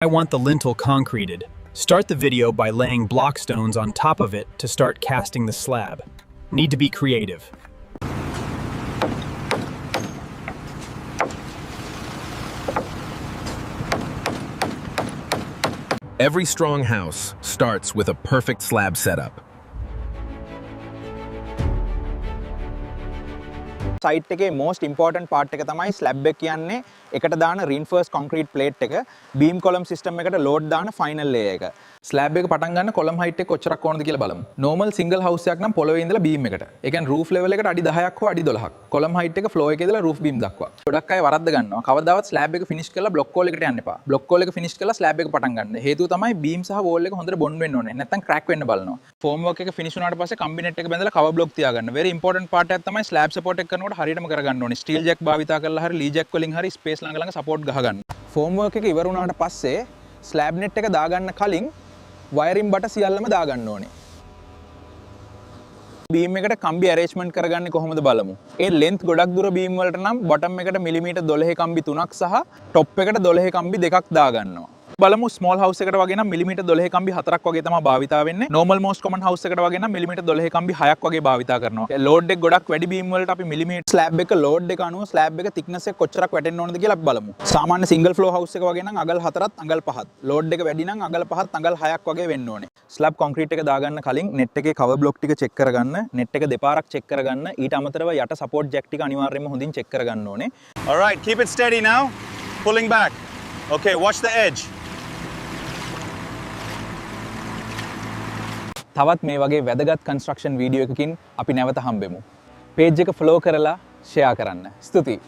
I want the lintel concreted. Start the video by laying block stones on top of it to start casting the slab. Need to be creative. Every strong house starts with a perfect slab setup. Site එකේ most important part එක තමයි slab එක කියන්නේ එකට දාන reinforced concrete plate එක beam column system එකට load දාන final layer එක. slab එක පටන් ගන්න column height එක කොච්චරක් ඕනද කියලා බලමු. normal single house එකක් නම් පොළවේ ඉඳලා beam එකට. ඒ කියන්නේ roof level එකට අඩි 10ක් හෝ අඩි 12ක්. column height එක floor එකේ ඉඳලා roof beam දක්වා. ගොඩක් අය වරද්ද ගන්නවා. කවදාවත් slab එක finish කරලා block wall එකට යන්න එපා. block wall එක finish කරලා slab එක පටන් ගන්න. හේතුව තමයි beam සහ wall එක හොඳට bond වෙන්න ඕනේ. නැත්නම් crack වෙන්න බලනවා. formwork එක finish වුණාට පස්සේ combi net එක බැඳලා cover block තියාගන්න. very important part එකක් තමයි slab support එක කරනකොට හරියටම කරගන්න ඕනේ. steel jack භාවිතා කරලා හරි lee jack වලින් හරි space ළඟ support ගහගන්න. formwork එක ඉවර වුණාට පස්සේ slab net එක දාගන්න කලින් wiring බට සියල්ලම දාගන්න ඕනේ. beam එකට කම්බි arrangement කරගන්නේ කොහොමද බලමු. ඒ length ගොඩක් දුර beam වලට නම් bottom එකට මිලිමීටර් 12 කම්බි 3ක් සහ top එකට 12 කම්බි 2ක් දාගන්නවා. බලමු small house එකකට වගේ නම් මිලිමීටර් 12 කම්බි 4ක් වගේ තමයි භාවිතා වෙන්නේ. normal most common house එකකට වගේ නම් මිලිමීටර් 12 කම්බි 6ක් වගේ භාවිතා කරනවා. load එක ගොඩක් වැඩි beam වලට අපි මිලිමීටර් slab එක load එක අනුව slab එක thickness එක කොච්චරක් වැටෙන්න ඕනද කියලා අපි බලමු. සාමාන්‍ය single floor house එක වගේ නම් අගල් 4ත් අගල් 5ත්. load එක වැඩි නම් අගල් 5ත් අගල් 6ක් වගේ වෙන්න ඕනේ. slab concrete එක දාගන්න කලින් net එකේ cover block ටික check කරගන්න. net එක දෙපාරක් check කරගන්න. ඊට අමතරව යට support jack ටික අනිවාර්යයෙන්ම හොඳින් check කරගන්න ඕනේ. All right, keep it steady now. Pulling back. Okay, watch the edge. තවත් මේ වගේ වැදගත් construction වීඩියෝ එකකින් අපි නැවත හම්බෙමු. page එක follow කරලා share කරන්න. ස්තුතියි.